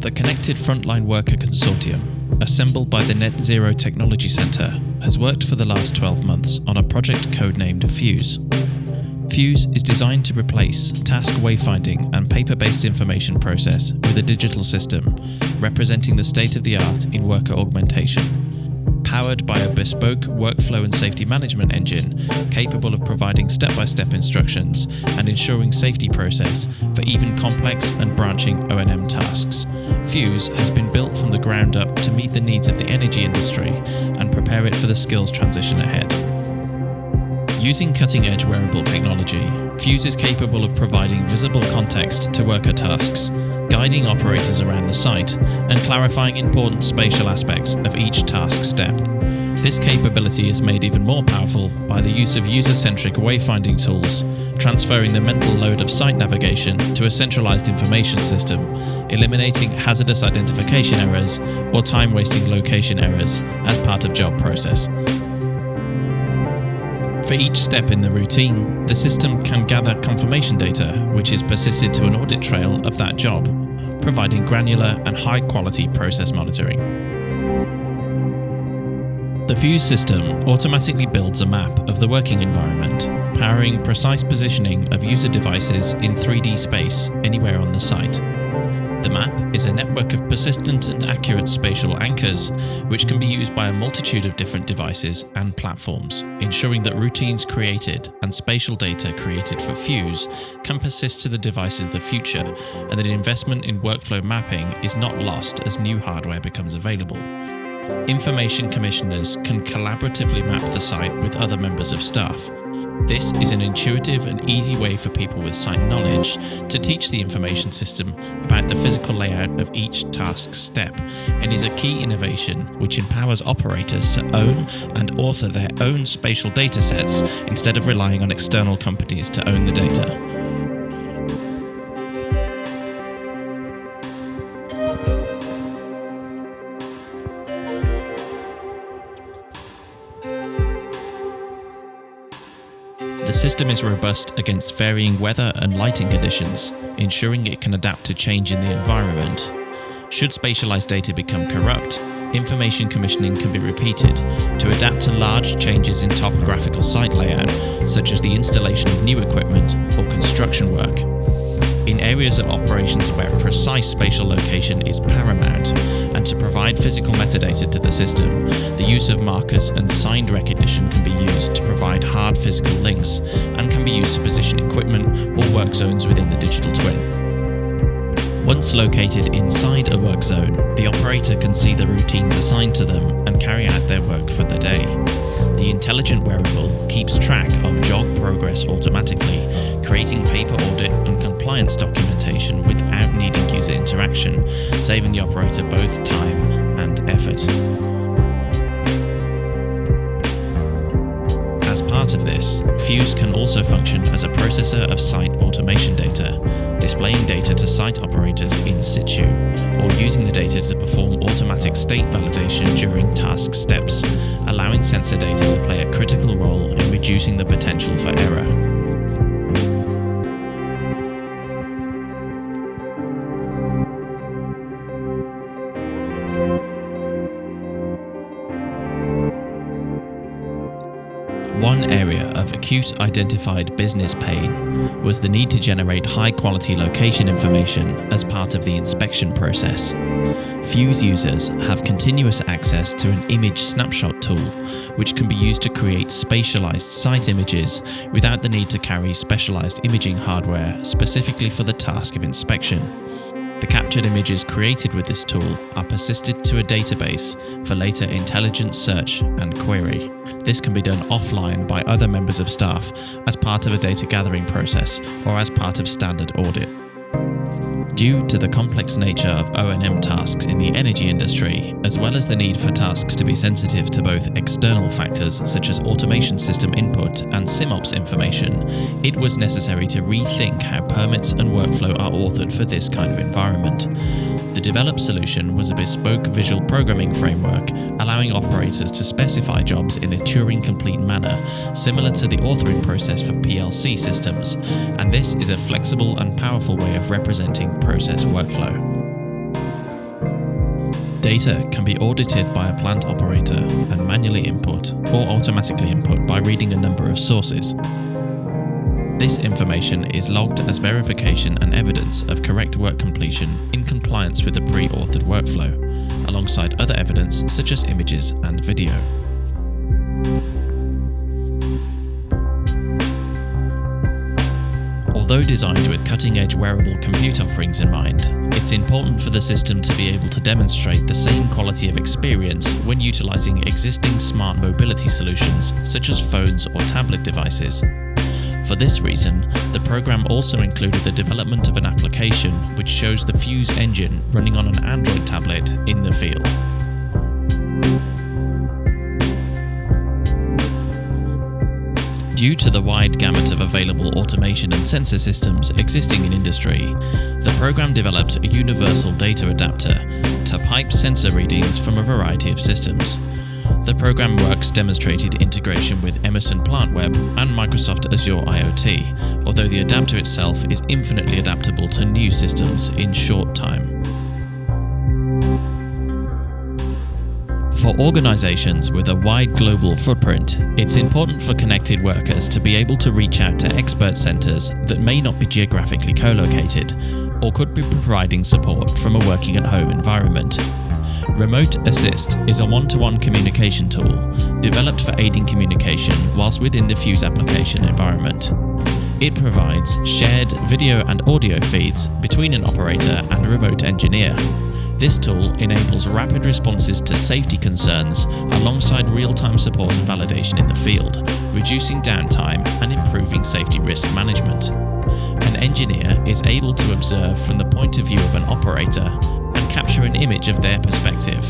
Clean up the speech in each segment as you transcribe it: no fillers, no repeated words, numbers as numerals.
The Connected Frontline Worker Consortium, assembled by the Net Zero Technology Centre, has worked for the last 12 months on a project codenamed Fuse. Fuse is designed to replace task wayfinding and paper-based information process with a digital system representing the state-of-the-art in worker augmentation. Powered by a bespoke workflow and safety management engine capable of providing step-by-step instructions and ensuring safety process for even complex and branching O&M tasks. Fuse has been built from the ground up to meet the needs of the energy industry and prepare it for the skills transition ahead. Using cutting-edge wearable technology, Fuse is capable of providing visible context to worker tasks, guiding operators around the site, and clarifying important spatial aspects of each task step. This capability is made even more powerful by the use of user-centric wayfinding tools, transferring the mental load of site navigation to a centralized information system, eliminating hazardous identification errors or time-wasting location errors as part of job process. For each step in the routine, the system can gather confirmation data, which is persisted to an audit trail of that job, providing granular and high-quality process monitoring. The Fuse system automatically builds a map of the working environment, powering precise positioning of user devices in 3D space anywhere on the site. The map is a network of persistent and accurate spatial anchors, which can be used by a multitude of different devices and platforms, ensuring that routines created and spatial data created for Fuse can persist to the devices of the future, and that investment in workflow mapping is not lost as new hardware becomes available. Information commissioners can collaboratively map the site with other members of staff. This is an intuitive and easy way for people with site knowledge to teach the information system about the physical layout of each task step, and is a key innovation which empowers operators to own and author their own spatial datasets instead of relying on external companies to own the data. The system is robust against varying weather and lighting conditions, ensuring it can adapt to change in the environment. Should spatialized data become corrupt, information commissioning can be repeated to adapt to large changes in topographical site layout, such as the installation of new equipment or construction work. In areas of operations where precise spatial location is paramount, and to provide physical metadata to the system, the use of markers and signed recognition can be used to provide hard physical links, and can be used to position equipment or work zones within the digital twin. Once located inside a work zone, the operator can see the routines assigned to them and carry out their work for the day. The intelligent wearable keeps track of job progress automatically, creating paper audit and compliance documentation without needing user interaction, saving the operator both time and effort. As part of this, Fuse can also function as a processor of site automation data, displaying data to site operators in situ, or using the data to perform automatic state validation during task steps, allowing sensor data to play a critical role in reducing the potential for error. One area of acute identified business pain was the need to generate high-quality location information as part of the inspection process. Fuse users have continuous access to an image snapshot tool, which can be used to create spatialized site images without the need to carry specialized imaging hardware specifically for the task of inspection. The captured images created with this tool are persisted to a database for later intelligent search and query. This can be done offline by other members of staff as part of a data gathering process or as part of standard audit. Due to the complex nature of O&M tasks in the energy industry, as well as the need for tasks to be sensitive to both external factors such as automation system input and SimOps information, it was necessary to rethink how permits and workflow are authored for this kind of environment. The developed solution was a bespoke visual programming framework, allowing operators to specify jobs in a Turing-complete manner, similar to the authoring process for PLC systems, and this is a flexible and powerful way of representing process workflow. Data can be audited by a plant operator and manually input or automatically input by reading a number of sources. This information is logged as verification and evidence of correct work completion in compliance with the pre-authored workflow, alongside other evidence such as images and video. Although designed with cutting-edge wearable compute offerings in mind, it's important for the system to be able to demonstrate the same quality of experience when utilising existing smart mobility solutions such as phones or tablet devices. For this reason, the program also included the development of an application which shows the Fuse engine running on an Android tablet in the field. Due to the wide gamut of available automation and sensor systems existing in industry, the program developed a universal data adapter to pipe sensor readings from a variety of systems. The program works demonstrated integration with Emerson PlantWeb and Microsoft Azure IoT, although the adapter itself is infinitely adaptable to new systems in short time. For organizations with a wide global footprint, it's important for connected workers to be able to reach out to expert centers that may not be geographically co-located or could be providing support from a working at home environment. Remote Assist is a one-to-one communication tool developed for aiding communication whilst within the Fuse application environment. It provides shared video and audio feeds between an operator and a remote engineer. This tool enables rapid responses to safety concerns alongside real-time support and validation in the field, reducing downtime and improving safety risk management. An engineer is able to observe from the point of view of an operator and capture an image of their perspective.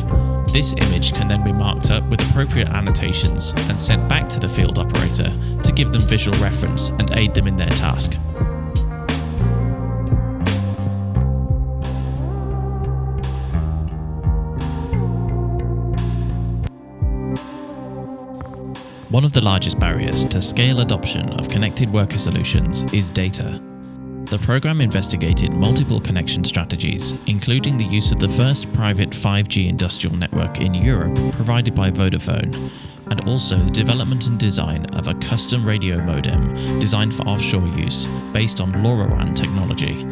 This image can then be marked up with appropriate annotations and sent back to the field operator to give them visual reference and aid them in their task. One of the largest barriers to scale adoption of connected worker solutions is data. The program investigated multiple connection strategies, including the use of the first private 5G industrial network in Europe provided by Vodafone, and also the development and design of a custom radio modem designed for offshore use based on LoRaWAN technology,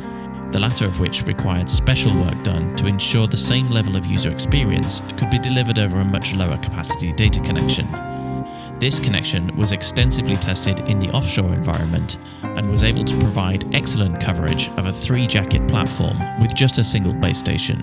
the latter of which required special work done to ensure the same level of user experience could be delivered over a much lower capacity data connection. This connection was extensively tested in the offshore environment and was able to provide excellent coverage of a 3-jacket platform with just a single base station.